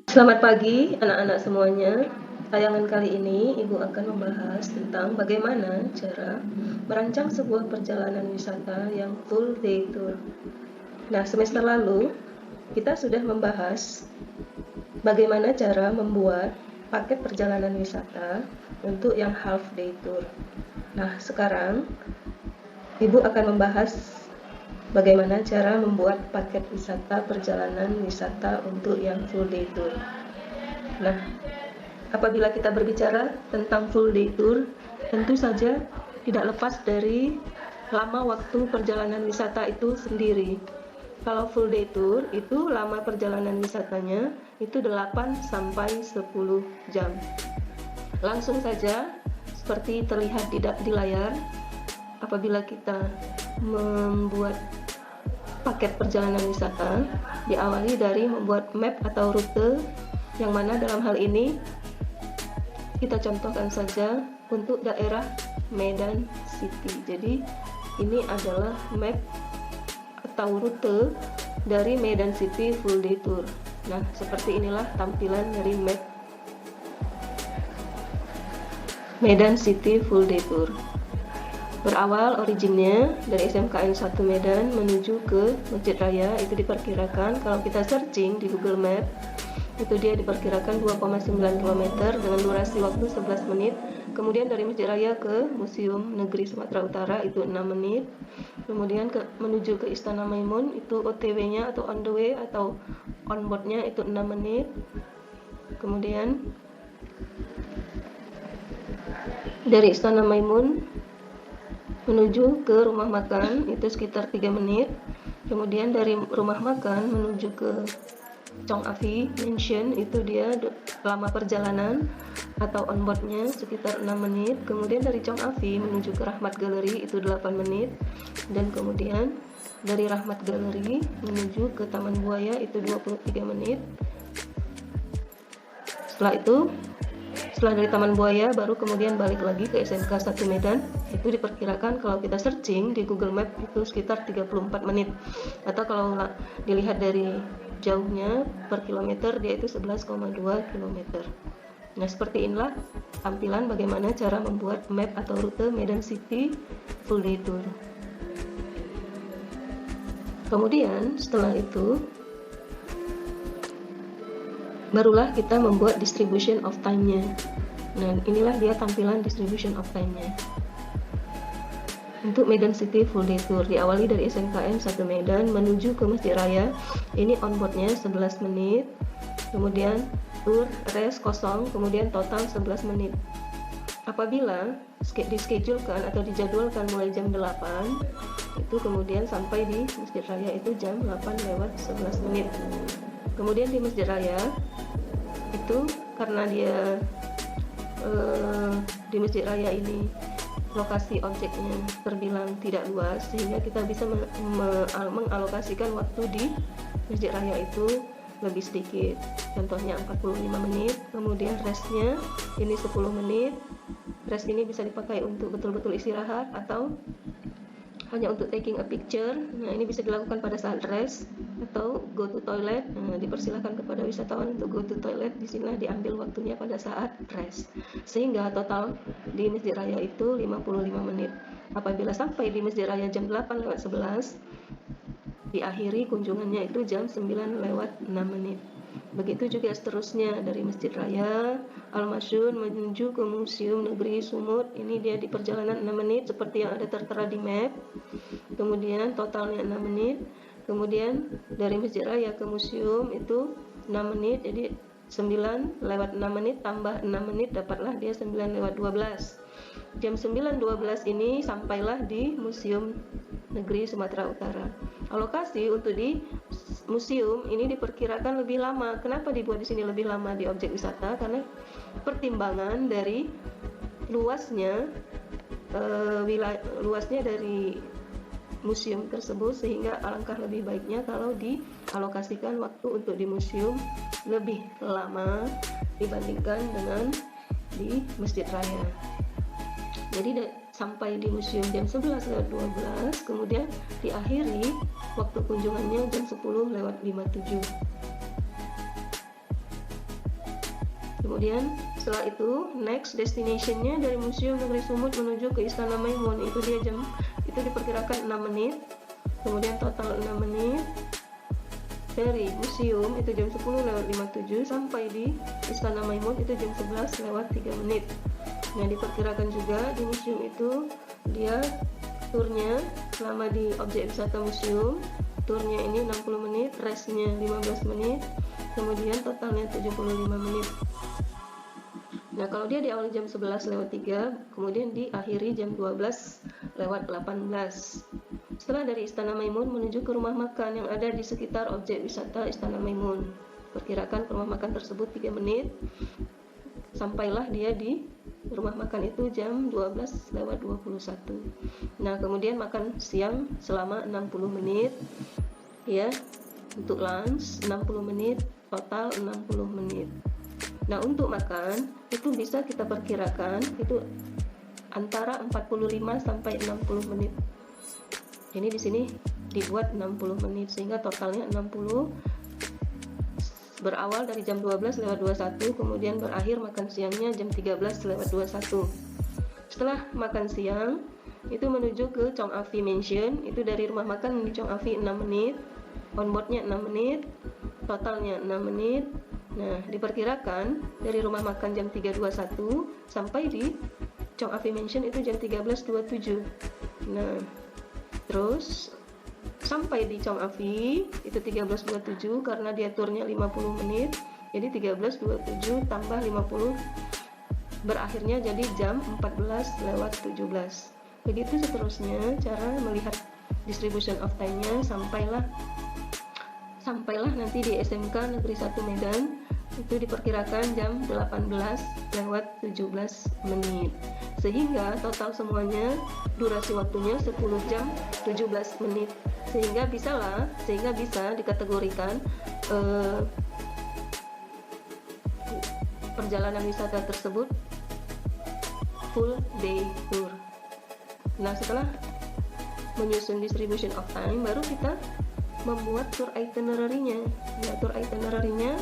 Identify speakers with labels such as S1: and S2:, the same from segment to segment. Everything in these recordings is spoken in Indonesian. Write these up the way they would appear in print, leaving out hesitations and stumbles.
S1: Selamat pagi anak-anak semuanya. Tayangan kali ini Ibu akan membahas tentang bagaimana cara merancang sebuah perjalanan wisata yang full day tour. Nah, semester lalu kita sudah membahas bagaimana cara membuat paket perjalanan wisata untuk yang half day tour. Nah, sekarang Ibu akan membahas bagaimana cara membuat paket wisata perjalanan wisata untuk yang full day tour. Nah, apabila kita berbicara tentang full day tour, tentu saja tidak lepas dari lama waktu perjalanan wisata itu sendiri. Kalau full day tour itu lama perjalanan wisatanya itu 8 sampai 10 jam. Langsung saja seperti terlihat di layar, apabila kita membuat paket perjalanan wisata, diawali dari membuat map atau rute, yang mana dalam hal ini kita contohkan saja untuk daerah Medan City. Jadi ini adalah map atau rute dari Medan City full day tour. Nah, seperti inilah tampilan dari map Medan City full day tour. Berawal originnya dari SMKN 1 Medan menuju ke Masjid Raya, itu diperkirakan kalau kita searching di Google Map itu dia diperkirakan 2,9 km dengan durasi waktu 11 menit. Kemudian dari Masjid Raya ke Museum Negeri Sumatera Utara itu 6 menit. Kemudian menuju ke Istana Maimun itu OTW-nya atau on the way atau on board-nya itu 6 menit. Kemudian dari Istana Maimun menuju ke rumah makan itu sekitar 3 menit. Kemudian dari rumah makan menuju ke Chong Afi Mansion itu dia lama perjalanan atau on board-nya sekitar 6 menit. Kemudian dari Chong Afi menuju ke Rahmat Gallery itu 8 menit. Dan kemudian dari Rahmat Gallery menuju ke Taman Buaya itu 23 menit. Setelah dari Taman Buaya baru kemudian balik lagi ke SMK 1 Medan. Itu diperkirakan kalau kita searching di Google Map itu sekitar 34 menit. Atau kalau dilihat dari jauhnya per kilometer dia itu 11,2 km. Nah, seperti inilah tampilan bagaimana cara membuat map atau rute Medan City full day tour. Kemudian setelah itu barulah kita membuat distribution of time-nya. Nah, inilah dia tampilan distribution of time-nya. Untuk Medan City full day tour diawali dari SMKN 1 Medan menuju ke Masjid Raya. Ini on board-nya 11 menit. Kemudian tour rest kosong, kemudian total 11 menit. Apabila dischedulkan atau dijadwalkan mulai jam 8, itu kemudian sampai di Masjid Raya itu jam 8:11. Kemudian di Masjid Raya itu karena dia di Masjid Raya ini lokasi objeknya terbilang tidak luas, sehingga kita bisa mengalokasikan waktu di Masjid Raya itu lebih sedikit. Contohnya 45 menit, kemudian restnya ini 10 menit. Rest ini bisa dipakai untuk betul-betul istirahat atau hanya untuk taking a picture. Nah, ini bisa dilakukan pada saat rest atau go to toilet. Nah, dipersilakan kepada wisatawan untuk go to toilet. Di sini diambil waktunya pada saat rest. Sehingga total di Masjid Raya itu 55 menit. Apabila sampai di Masjid Raya jam 8:11, diakhiri kunjungannya itu jam 9:06. Begitu juga seterusnya dari Masjid Raya Al-Masyun menuju ke Museum Negeri Sumut. Ini dia di perjalanan 6 menit seperti yang ada tertera di map. Kemudian totalnya 6 menit. Kemudian dari Masjid Raya ke museum itu 6 menit. Jadi 9:06 menit tambah 6 menit dapatlah dia 9:12. Jam 9:12 ini sampailah di Museum Negeri Sumatera Utara. Alokasi untuk di museum ini diperkirakan lebih lama. Kenapa dibuat di sini lebih lama di objek wisata? Karena pertimbangan dari luasnya luasnya dari museum tersebut, sehingga alangkah lebih baiknya kalau dialokasikan waktu untuk di museum lebih lama dibandingkan dengan di Masjid Raya. Jadi sampai di museum jam 11:12, kemudian diakhiri waktu kunjungannya jam 10:57. Kemudian setelah itu next destination-nya dari Museum Negeri Sumut menuju ke Istana Maimun, itu diperkirakan 6 menit. Kemudian total 6 menit. Dari museum itu jam 10:57 sampai di Istana Maimun itu jam 11:03 menit. Nah, diperkirakan juga di museum itu dia turnya selama di objek wisata museum, turnya ini 60 menit, restnya 15 menit, kemudian totalnya 75 menit. Nah, kalau dia diawali jam 11:03, kemudian diakhiri jam 12:18. Setelah dari Istana Maimun menuju ke rumah makan yang ada di sekitar objek wisata Istana Maimun. Perkirakan ke rumah makan tersebut 3 menit. Sampailah dia di rumah makan itu jam 12:21. Nah, kemudian makan siang selama 60 menit. Ya, untuk lunch 60 menit, total 60 menit. Nah, untuk makan itu bisa kita perkirakan itu antara 45 sampai 60 menit. Ini di sini dibuat 60 menit sehingga totalnya 60, berawal dari jam 12:21, kemudian berakhir makan siangnya jam 13:21. Setelah makan siang itu menuju ke Chong Afi Mansion, itu dari rumah makan di Chong Afi 6 menit, onboardnya 6 menit, totalnya 6 menit. Nah, diperkirakan dari rumah makan jam 3:21 sampai di Chong Afi Mansion itu jam 13:27. Nah, terus sampai di Chong Afi itu 13:27 karena dia turnya 50 menit, jadi 13:27 tambah 50 berakhirnya jadi jam 14:17. Begitu seterusnya cara melihat distribution of time-nya sampailah nanti di SMK Negeri 1 Medan itu diperkirakan jam 18:17 menit. Sehingga total semuanya durasi waktunya 10 jam 17 menit. Sehingga bisa dikategorikan perjalanan wisata tersebut full day tour. Nah, setelah menyusun distribution of time, baru kita membuat tour itinerary-nya. Nah, tour itinerary-nya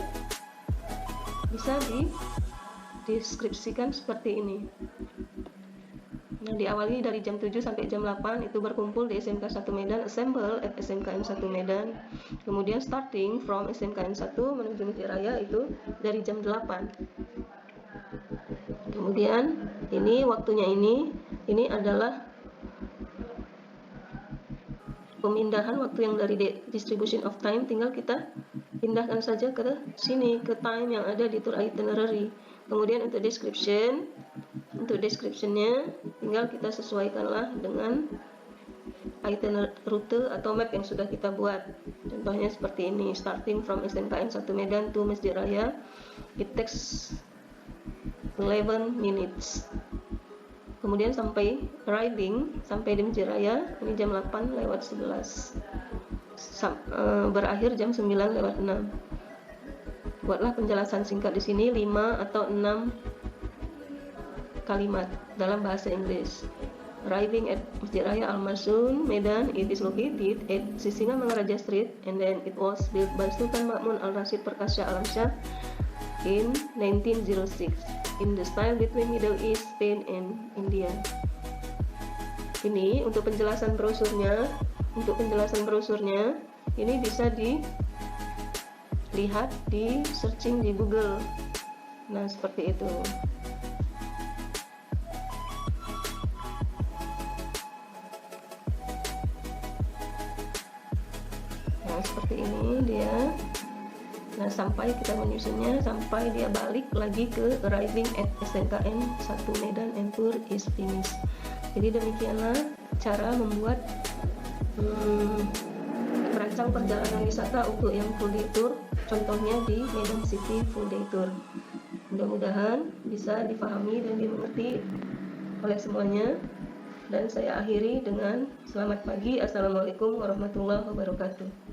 S1: bisa dideskripsikan seperti ini. Nah, diawali dari jam 7 sampai jam 8 itu berkumpul di SMK 1 Medan, assemble at SMKN 1 Medan. Kemudian starting from SMKN 1 menuju Masjid Raya itu dari jam 8. Kemudian ini waktunya ini adalah pemindahan waktu yang dari distribution of time, tinggal kita pindahkan saja ke sini, ke time yang ada di tour itinerary. Kemudian untuk description-nya tinggal kita sesuaikanlah dengan itinerary rute atau map yang sudah kita buat. Contohnya seperti ini, starting from SMKN 1 Medan to Masjid Raya, it takes 11 minutes. Kemudian arriving sampai di Masjid Raya ini jam 8:11. Berakhir jam 9:06. Buatlah penjelasan singkat di sini 5 atau 6 kalimat dalam bahasa Inggris. Arriving at Masjid Raya Al-Masun, Medan, it is located at Sisingamangaraja Street and then it was built by Sultan Ma'mun Al-Rashid Perkasa Alamsyah in 1906 in the style between Middle East, Spain, and India. Ini untuk penjelasan brosurnya. Ini bisa dilihat di searching di Google. Nah, seperti itu. Nah, seperti ini dia. Nah, sampai kita menyusunnya, sampai dia balik lagi ke arriving at SMKN 1 Medan and tour is finished. Jadi demikianlah cara membuat merancang perjalanan wisata untuk yang full day tour, contohnya di Medan City full day tour. Mudah-mudahan bisa difahami dan dimengerti oleh semuanya. Dan saya akhiri dengan selamat pagi, assalamualaikum warahmatullahi wabarakatuh.